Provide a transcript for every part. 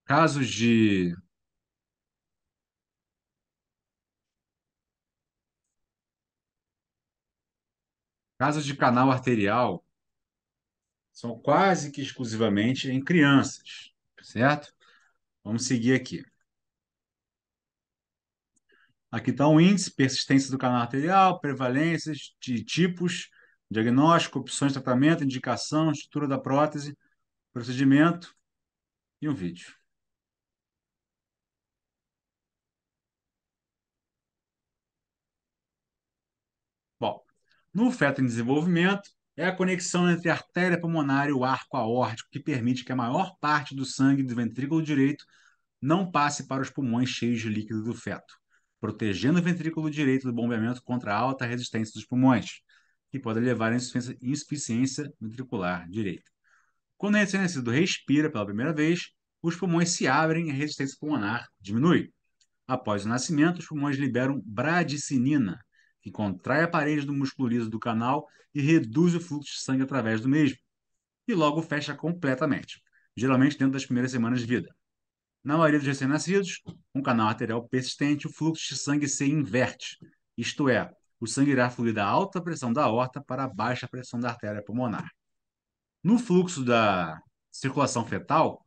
Casos de, casos de canal arterial são quase que exclusivamente em crianças, certo? Vamos seguir aqui. Aqui está o índice, persistência do canal arterial, prevalências de tipos, diagnóstico, opções de tratamento, indicação, estrutura da prótese, procedimento e um vídeo. Bom, no feto em desenvolvimento, é a conexão entre a artéria pulmonar e o arco aórtico que permite que a maior parte do sangue do ventrículo direito não passe para os pulmões cheios de líquido do feto, protegendo o ventrículo direito do bombeamento contra a alta resistência dos pulmões, que pode levar à insuficiência ventricular direita. Quando o recém-nascido respira pela primeira vez, os pulmões se abrem e a resistência pulmonar diminui. Após o nascimento, os pulmões liberam bradicinina, que contrai a parede do músculo liso do canal e reduz o fluxo de sangue através do mesmo, e logo fecha completamente, geralmente dentro das primeiras semanas de vida. Na maioria dos recém-nascidos, um canal arterial persistente, o fluxo de sangue se inverte, isto é, o sangue irá fluir da alta pressão da aorta para a baixa pressão da artéria pulmonar. No fluxo da circulação fetal,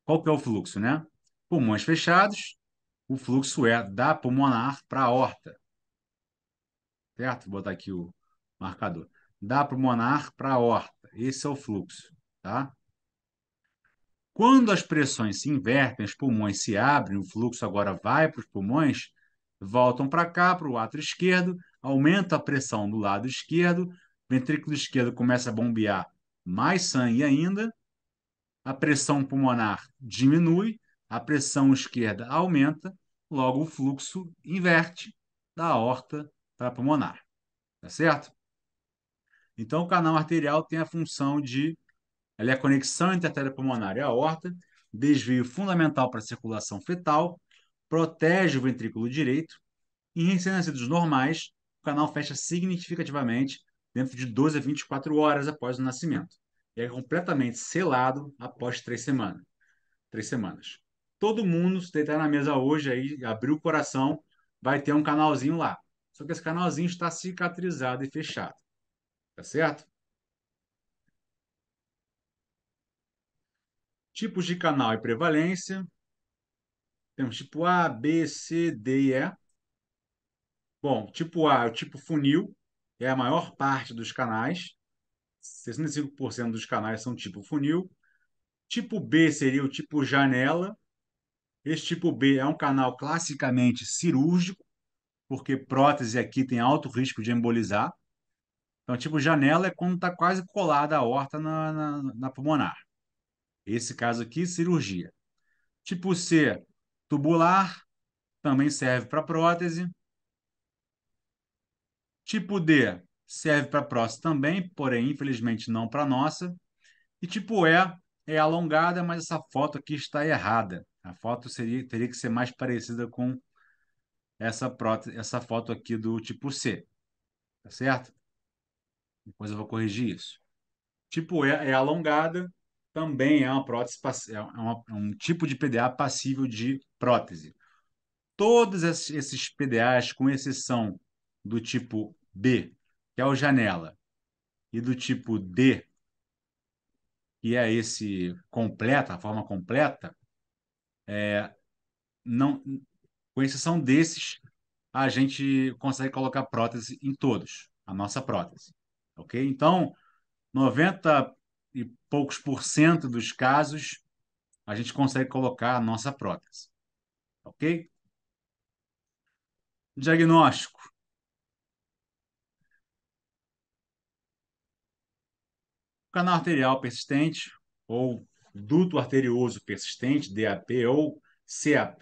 qual que é o fluxo, né? Pulmões fechados, o fluxo é da pulmonar para a aorta, certo? Vou botar aqui o marcador. Da pulmonar para a aorta. Esse é o fluxo, tá? Quando as pressões se invertem, os pulmões se abrem, o fluxo agora vai para os pulmões, voltam para cá, para o átrio esquerdo, aumenta a pressão do lado esquerdo, o ventrículo esquerdo começa a bombear mais sangue ainda, a pressão pulmonar diminui, a pressão esquerda aumenta, logo o fluxo inverte da aorta para a pulmonar, tá certo? Então, o canal arterial tem a função de, ela é a conexão entre a artéria pulmonar e a aorta, desvio fundamental para a circulação fetal, protege o ventrículo direito. Em recém-nascidos normais, o canal fecha significativamente dentro de 12 a 24 horas após o nascimento. E é completamente selado após 3 semanas. 3 semanas. Todo mundo, se deitar na mesa hoje, aí, abrir o coração, vai ter um canalzinho lá. Só que esse canalzinho está cicatrizado e fechado. Tá certo? Tipos de canal e prevalência. Temos tipo A, B, C, D e E. Bom, tipo A é o tipo funil, é a maior parte dos canais. 65% dos canais são tipo funil. Tipo B seria o tipo janela. Esse tipo B é um canal classicamente cirúrgico, porque prótese aqui tem alto risco de embolizar. Então, tipo janela é quando está quase colada a aorta na pulmonar. Esse caso aqui, cirurgia. Tipo C, tubular, também serve para prótese. Tipo D, serve para prótese também, porém, infelizmente, não para nossa. E tipo E, é alongada, mas essa foto aqui está errada. A foto teria que ser mais parecida com essa prótese, essa foto aqui do tipo C, tá certo? Depois eu vou corrigir isso. Tipo E é alongada, também é uma prótese, é um tipo de PDA passível de prótese. Todos esses PDAs, com exceção do tipo B, que é o janela, e do tipo D, que é esse completa, a forma completa, não, com exceção desses, a gente consegue colocar prótese em todos, a nossa prótese, ok? Então, 90 e poucos por cento dos casos, a gente consegue colocar a nossa prótese, ok? Diagnóstico. Canal arterial persistente ou duto arterioso persistente, DAP ou CAP,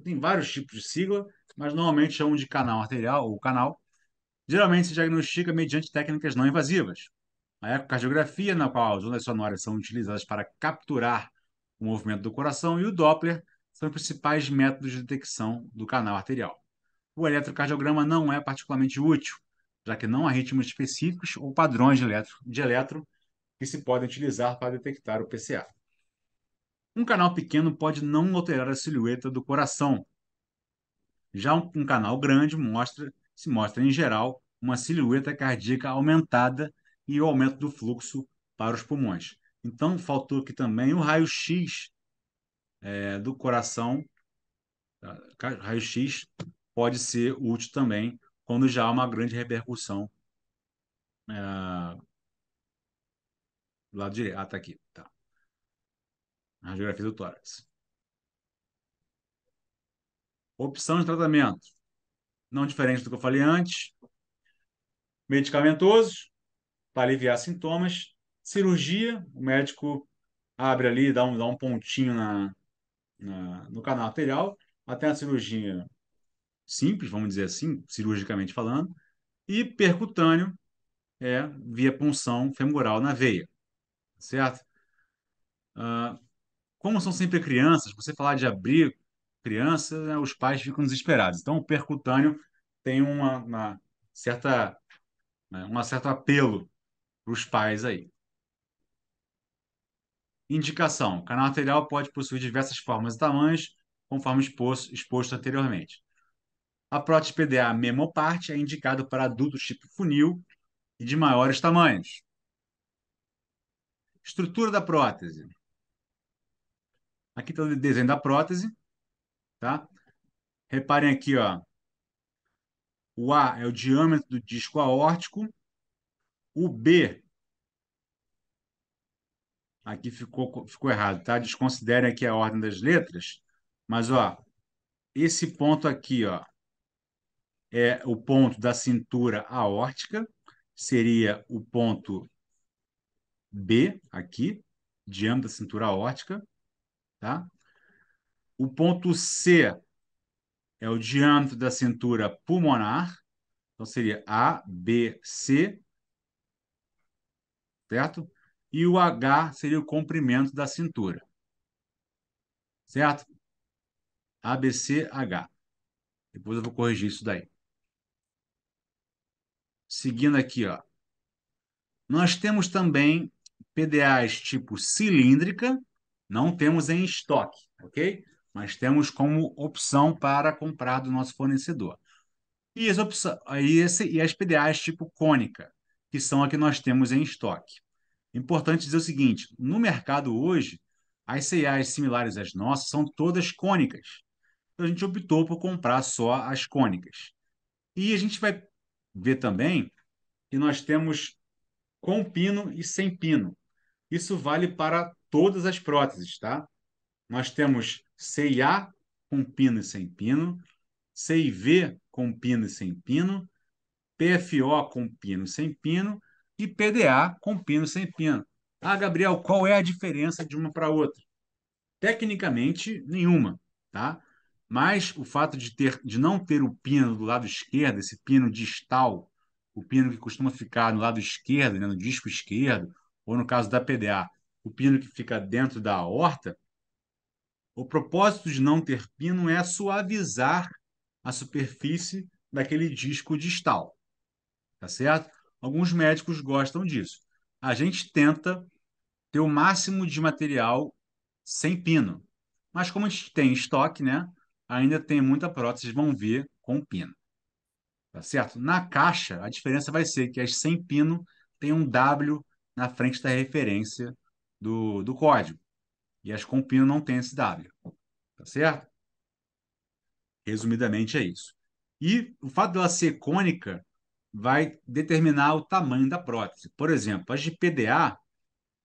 tem vários tipos de sigla, mas normalmente chamam de canal arterial ou canal. Geralmente se diagnostica mediante técnicas não invasivas. A ecocardiografia, na qual as ondas sonoras são utilizadas para capturar o movimento do coração, e o Doppler são os principais métodos de detecção do canal arterial. O eletrocardiograma não é particularmente útil, já que não há ritmos específicos ou padrões de eletro que se podem utilizar para detectar o PCA. Um canal pequeno pode não alterar a silhueta do coração. Já um canal grande se mostra, em geral, uma silhueta cardíaca aumentada e o aumento do fluxo para os pulmões. Então, faltou aqui também o raio-x do coração. Raio-x pode ser útil também quando já há uma grande repercussão do lado direito. Ah, tá aqui. Tá. A radiografia do tórax. Opção de tratamento. Não diferente do que eu falei antes. Medicamentosos, para aliviar sintomas. Cirurgia, o médico abre ali, dá um pontinho no canal arterial, até a cirurgia simples, vamos dizer assim, cirurgicamente falando. E percutâneo é via punção femoral na veia, certo? Como são sempre crianças, você falar de abrir criança, né, os pais ficam desesperados. Então, o percutâneo tem certa, um certo apelo para os pais aí. Indicação: canal arterial pode possuir diversas formas e tamanhos, conforme exposto anteriormente. A prótese PDA memoparte é indicado para adultos tipo funil e de maiores tamanhos. Estrutura da prótese. Aqui está o desenho da prótese, tá? Reparem aqui, ó. O A é o diâmetro do disco aórtico. O B, aqui ficou errado, tá? Desconsiderem aqui a ordem das letras. Mas, ó, esse ponto aqui, ó, é o ponto da cintura aórtica. Seria o ponto B, aqui, diâmetro da cintura aórtica, tá? O ponto C é o diâmetro da cintura pulmonar. Então, seria A, B, C, certo? E o H seria o comprimento da cintura, certo? A, B, C, H. Depois eu vou corrigir isso daí. Seguindo aqui, ó. Nós temos também PDAs tipo cilíndrica, não temos em estoque, ok? Mas temos como opção para comprar do nosso fornecedor. E as PDAs tipo cônica, que são a que nós temos em estoque. Importante dizer o seguinte: no mercado hoje, as CEAs similares às nossas são todas cônicas. Então a gente optou por comprar só as cônicas. E a gente vai ver também que nós temos com pino e sem pino. Isso vale para todas as próteses, tá? Nós temos CIA com pino e sem pino, CIV com pino e sem pino, PFO com pino e sem pino e PDA com pino e sem pino. Ah, Gabriel, qual é a diferença de uma para outra? Tecnicamente, nenhuma, tá? Mas o fato de não ter o pino do lado esquerdo, esse pino distal, o pino que costuma ficar no lado esquerdo, né, no disco esquerdo, ou no caso da PDA, o pino que fica dentro da aorta, o propósito de não ter pino é suavizar a superfície daquele disco distal, tá certo? Alguns médicos gostam disso. A gente tenta ter o máximo de material sem pino. Mas como a gente tem estoque, né? Ainda tem muita prótese, vocês vão ver com pino. Tá certo? Na caixa, a diferença vai ser que as sem pino tem um W na frente da referência do código. E as com pino não tem esse W. Tá certo? Resumidamente é isso. E o fato dela ser cônica vai determinar o tamanho da prótese. Por exemplo, as de PDA,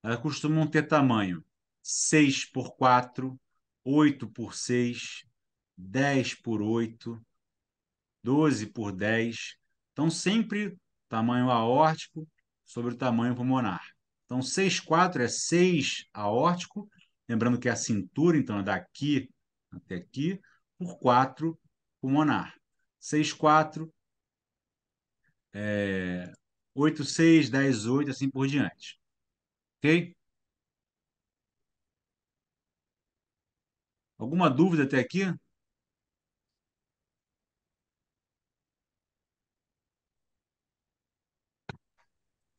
elas costumam ter tamanho 6 por 4, 8 por 6, 10 por 8, 12 por 10. Então, sempre tamanho aórtico sobre o tamanho pulmonar. Então, 6,4 é 6 aórtico, lembrando que é a cintura, então é daqui até aqui, por 4 pulmonar. 6,4, 8,6, 10,8, assim por diante. Ok? Alguma dúvida até aqui?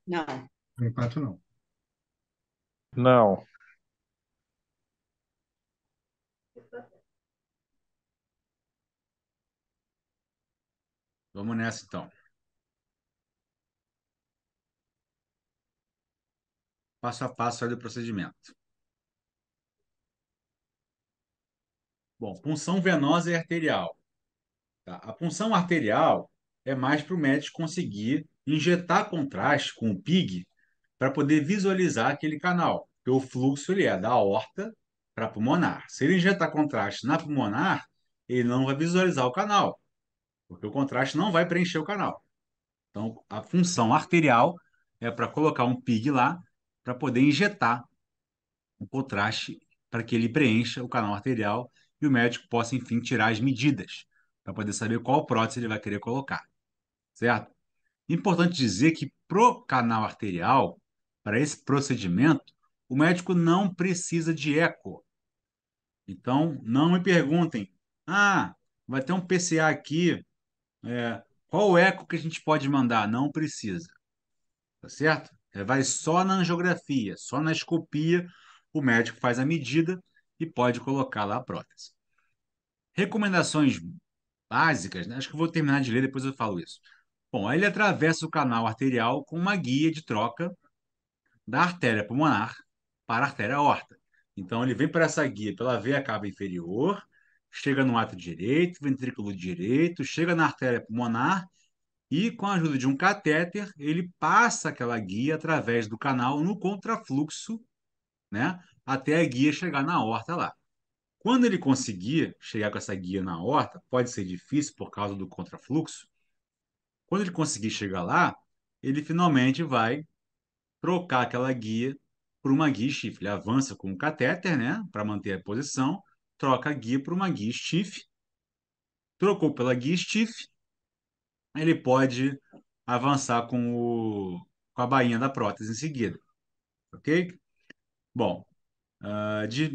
Não. Por enquanto, não. Não. Vamos nessa então. Passo a passo aí do procedimento. Bom, punção venosa e arterial. Tá? A punção arterial é mais para o médico conseguir injetar contraste com o PIG para poder visualizar aquele canal. Porque o fluxo ele é da aorta para a pulmonar. Se ele injetar contraste na pulmonar, ele não vai visualizar o canal, porque o contraste não vai preencher o canal. Então, a função arterial é para colocar um PIG lá para poder injetar o contraste para que ele preencha o canal arterial e o médico possa, enfim, tirar as medidas para poder saber qual prótese ele vai querer colocar, certo? Importante dizer que pro canal arterial, para esse procedimento, o médico não precisa de eco. Então, não me perguntem, ah, vai ter um PCA aqui, qual o eco que a gente pode mandar? Não precisa, tá certo? Vai só na angiografia, só na escopia, o médico faz a medida e pode colocar lá a prótese. Recomendações básicas, né? Acho que eu vou terminar de ler, depois eu falo isso. Bom, aí ele atravessa o canal arterial com uma guia de troca da artéria pulmonar para a artéria aorta. Então, ele vem por essa guia pela veia cava inferior, chega no átrio direito, ventrículo direito, chega na artéria pulmonar e, com a ajuda de um catéter, ele passa aquela guia através do canal no contrafluxo, né, até a guia chegar na aorta lá. Quando ele conseguir chegar com essa guia na aorta, pode ser difícil por causa do contrafluxo. Quando ele conseguir chegar lá, ele finalmente vai trocar aquela guia por uma guia stiff. Ele avança com o catéter, né, para manter a posição, troca a guia por uma guia stiff, trocou pela guia stiff, ele pode avançar com a bainha da prótese em seguida, ok? Bom,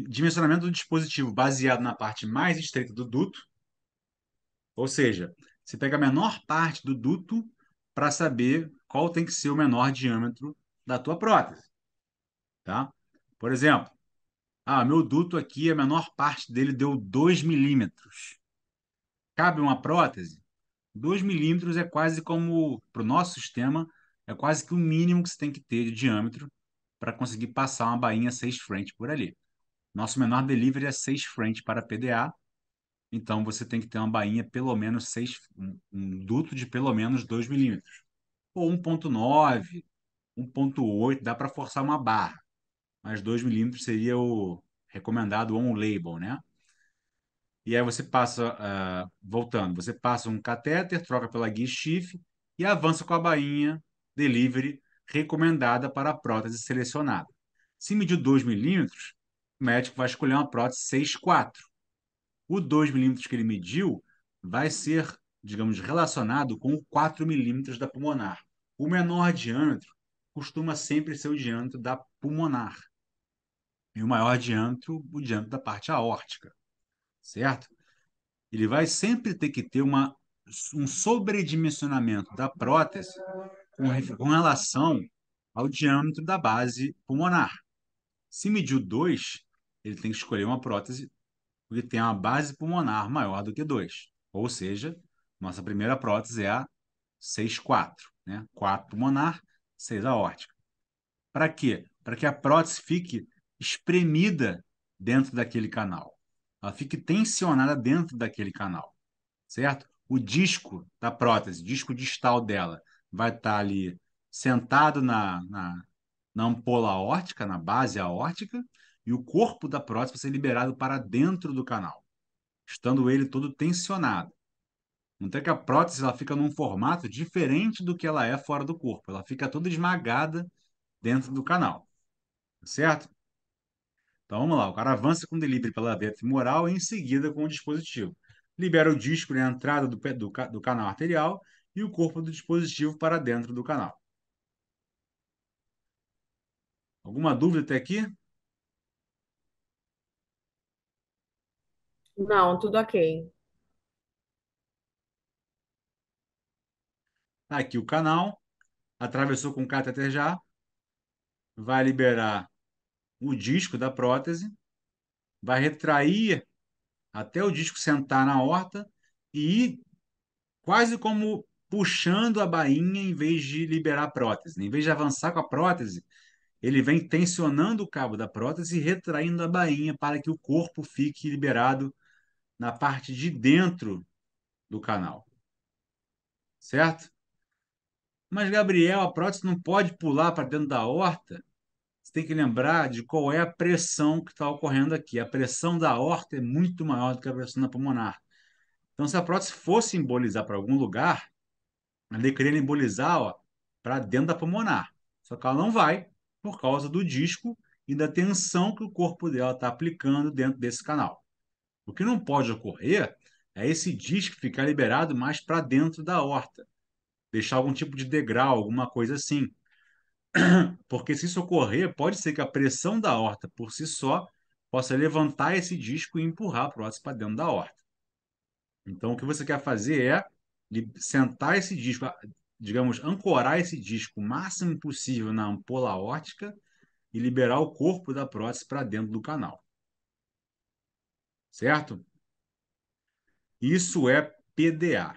dimensionamento do dispositivo baseado na parte mais estreita do duto, ou seja, você pega a menor parte do duto para saber qual tem que ser o menor diâmetro da tua prótese, tá? Por exemplo, meu duto aqui, a menor parte dele deu 2 milímetros. Cabe uma prótese? 2 milímetros é quase como, para o nosso sistema, é quase que o mínimo que você tem que ter de diâmetro para conseguir passar uma bainha 6 frente por ali. Nosso menor delivery é 6 frente para PDA, então você tem que ter uma bainha pelo menos 6, um duto de pelo menos 2 milímetros. Ou 1,9, 1,8, dá para forçar uma barra, mas 2 milímetros seria o recomendado on-label, né? E aí você passa, voltando, você passa um catéter, troca pela guia Schiff e avança com a bainha delivery recomendada para a prótese selecionada. Se medir 2 milímetros, o médico vai escolher uma prótese 6,4. O 2 milímetros que ele mediu vai ser, digamos, relacionado com o 4 milímetros da pulmonar. O menor diâmetro costuma sempre ser o diâmetro da pulmonar. E o maior diâmetro, o diâmetro da parte aórtica, certo? Ele vai sempre ter que ter um sobredimensionamento da prótese com relação ao diâmetro da base pulmonar. Se mediu 2, ele tem que escolher uma prótese que tem uma base pulmonar maior do que 2. Ou seja, nossa primeira prótese é a 6,4, né? 4 pulmonar, 6 aórtica. Para quê? Para que a prótese fique espremida dentro daquele canal. Ela fique tensionada dentro daquele canal, certo? O disco da prótese, disco distal dela, vai estar ali sentado na ampola aórtica, na base aórtica, e o corpo da prótese vai ser liberado para dentro do canal, estando ele todo tensionado. Não é que a prótese ela fica num formato diferente do que ela é fora do corpo. Ela fica toda esmagada dentro do canal, tá certo? Então vamos lá, o cara avança com o delivery pela veia femoral e em seguida com o dispositivo. Libera o disco na entrada do canal arterial e o corpo do dispositivo para dentro do canal. Alguma dúvida até aqui? Não, tudo ok. Tá aqui o canal, atravessou com o catéter já, vai liberar o disco da prótese, vai retrair até o disco sentar na aorta e ir quase como puxando a bainha em vez de liberar a prótese. Em vez de avançar com a prótese, ele vem tensionando o cabo da prótese e retraindo a bainha para que o corpo fique liberado na parte de dentro do canal, certo? Mas, Gabriel, a prótese não pode pular para dentro da aorta. Você tem que lembrar de qual é a pressão que está ocorrendo aqui. A pressão da aorta é muito maior do que a pressão da pulmonar. Então, se a prótese fosse embolizar para algum lugar, ela queria embolizar, ó, para dentro da pulmonar. Só que ela não vai, por causa do disco e da tensão que o corpo dela está aplicando dentro desse canal. O que não pode ocorrer é esse disco ficar liberado mais para dentro da aorta, deixar algum tipo de degrau, alguma coisa assim. Porque se isso ocorrer, pode ser que a pressão da aorta por si só possa levantar esse disco e empurrar a prótese para dentro da aorta. Então, o que você quer fazer é sentar esse disco, digamos, ancorar esse disco o máximo possível na ampola aórtica e liberar o corpo da prótese para dentro do canal, certo? Isso é PDA.